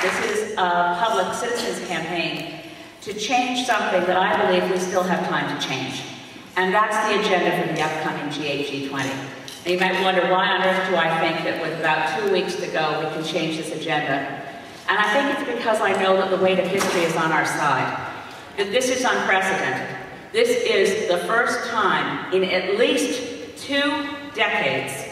This is a public citizens campaign to change something that I believe we still have time to change. And that's the agenda for the upcoming G8, G20. Now you might wonder, why on earth do I think that with about 2 weeks to go, we can change this agenda? And I think it's because I know that the weight of history is on our side. That this is unprecedented. This is the first time in at least 2 decades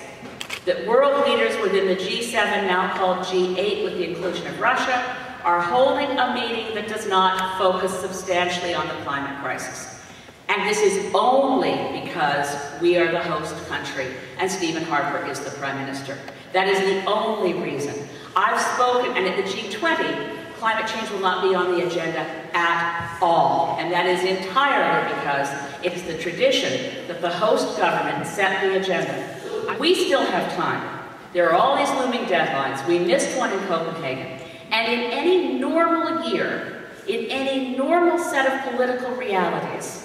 that world leaders within the G7, now called G8 with the inclusion of Russia, are holding a meeting that does not focus substantially on the climate crisis. And this is only because we are the host country and Stephen Harper is the Prime Minister. That is the only reason. I've spoken, and at the G20, climate change will not be on the agenda at all. And that is entirely because it is the tradition that the host government set the agenda. We still have time. There are all these looming deadlines. We missed one in Copenhagen. And in any normal year, in any normal set of political realities,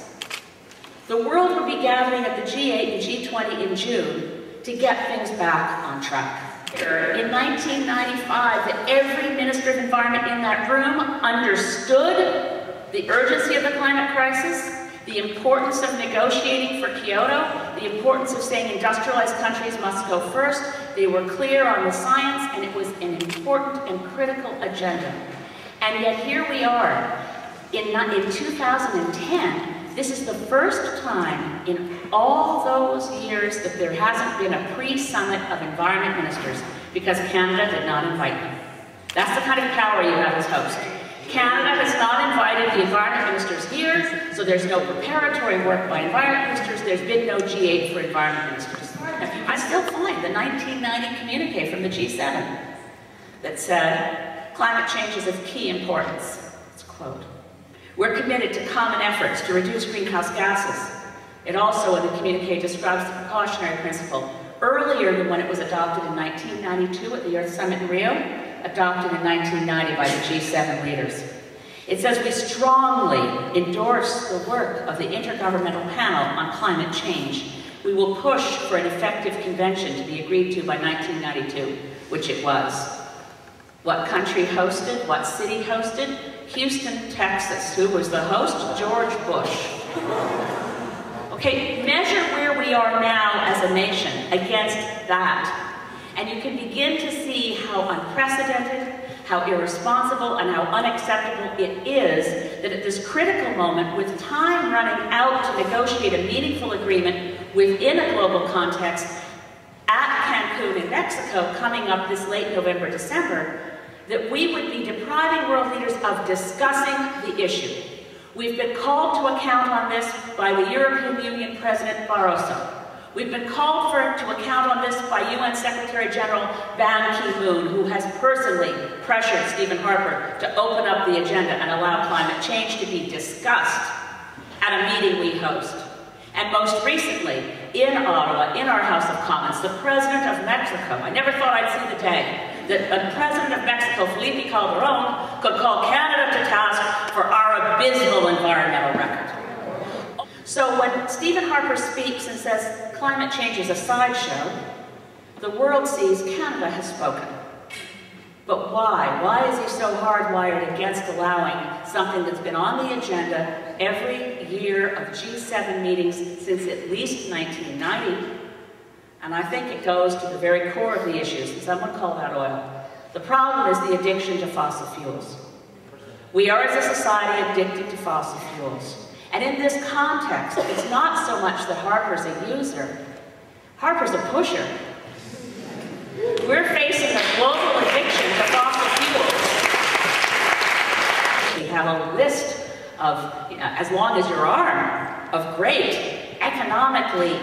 the world would be gathering at the G8 and G20 in June to get things back on track. In 1995, that every Minister of Environment in that room understood the urgency of the climate crisis, the importance of negotiating for Kyoto, the importance of saying industrialized countries must go first. They were clear on the science, and it was an important and critical agenda. And yet here we are in 2010. This is the first time in all those years that there hasn't been a pre-summit of environment ministers because Canada did not invite them. That's the kind of power you have as host. Canada has not invited the environment ministers here, so there's no preparatory work by environment ministers. There's been no G8 for environment ministers. I still find the 1990 communique from the G7 that said, climate change is of key importance. It's a quote. We're committed to common efforts to reduce greenhouse gases. It also, in the communique, describes the precautionary principle earlier than when it was adopted in 1992 at the Earth Summit in Rio, adopted in 1990 by the G7 leaders. It says we strongly endorse the work of the Intergovernmental Panel on Climate Change. We will push for an effective convention to be agreed to by 1992, which it was. What country hosted? What city hosted? Houston, Texas. Who was the host? George Bush. Okay, measure where we are now as a nation against that. And you can begin to see how unprecedented, how irresponsible, and how unacceptable it is that at this critical moment, with time running out to negotiate a meaningful agreement within a global context at Cancun in Mexico coming up this late November, December, that we would be depriving world leaders of discussing the issue. We've been called to account on this by the European Union President Barroso. We've been called to account on this by UN Secretary General Ban Ki-moon, who has personally pressured Stephen Harper to open up the agenda and allow climate change to be discussed at a meeting we host. And most recently, in Ottawa, in our House of Commons, the President of Mexico, I never thought I'd see the day that the President of Mexico, Felipe Calderon, could call Canada to task for our abysmal environmental record. So when Stephen Harper speaks and says climate change is a sideshow, the world sees Canada has spoken. But why? Why is he so hardwired against allowing something that's been on the agenda every year of G7 meetings since at least 1990? And I think it goes to the very core of the issues, and someone called out oil. The problem is the addiction to fossil fuels. We are, as a society, addicted to fossil fuels. And in this context, it's not so much that Harper's a user. Harper's a pusher. We're facing a global addiction to fossil fuels. We have a list of, as long as your arm, of great, economically,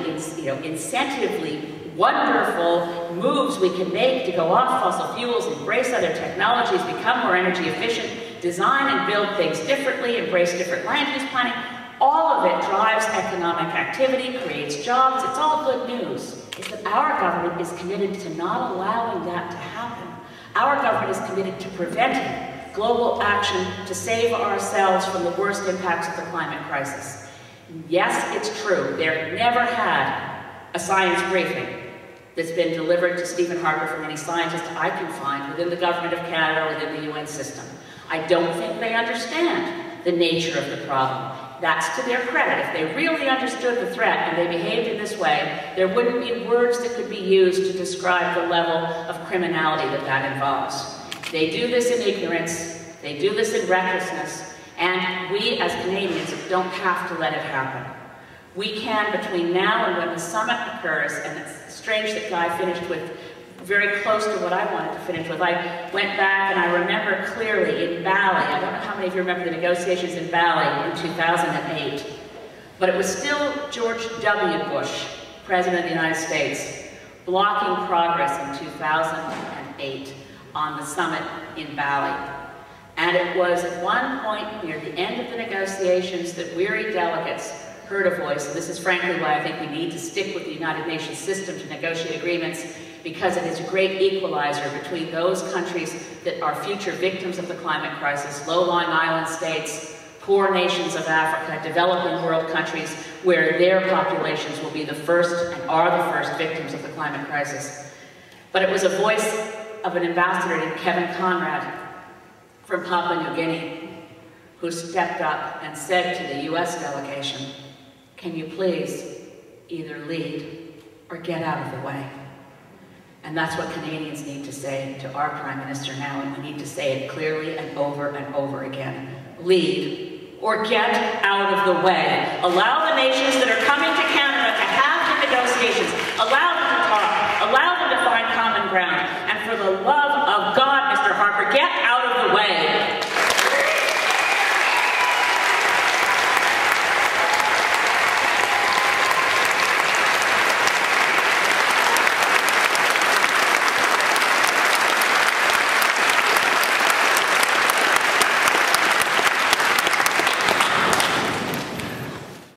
incentively wonderful moves we can make to go off fossil fuels, embrace other technologies, become more energy efficient, design and build things differently, embrace different land use planning. All of it drives economic activity, creates jobs. It's all good news. It's that our government is committed to not allowing that to happen. Our government is committed to preventing global action to save ourselves from the worst impacts of the climate crisis. Yes, it's true. There never had a science briefing that's been delivered to Stephen Harper from any scientist I can find within the government of Canada or within the UN system. I don't think they understand the nature of the problem. That's to their credit. If they really understood the threat and they behaved in this way, there wouldn't be words that could be used to describe the level of criminality that that involves. They do this in ignorance, they do this in recklessness, and we as Canadians don't have to let it happen. We can, between now and when the summit occurs, and it's strange that Guy finished with very close to what I wanted to finish with. I went back and I remember clearly in Bali, I don't know how many of you remember the negotiations in Bali in 2008, but it was still George W. Bush, President of the United States, blocking progress in 2008 on the summit in Bali. And it was at one point near the end of the negotiations that weary delegates heard a voice. And this is frankly why I think we need to stick with the United Nations system to negotiate agreements, because it is a great equalizer between those countries that are future victims of the climate crisis, low-lying island states, poor nations of Africa, developing world countries, where their populations will be the first and are the first victims of the climate crisis. But it was a voice of an ambassador named Kevin Conrad from Papua New Guinea, who stepped up and said to the US delegation, "Can you please either lead or get out of the way?" And that's what Canadians need to say to our Prime Minister now, and we need to say it clearly and over again. Lead or get out of the way. Allow the nations that are coming to Canada to have the negotiations. Allow them to talk. Allow them to find common ground. And for the love of God, Mr. Harper, get out of the way.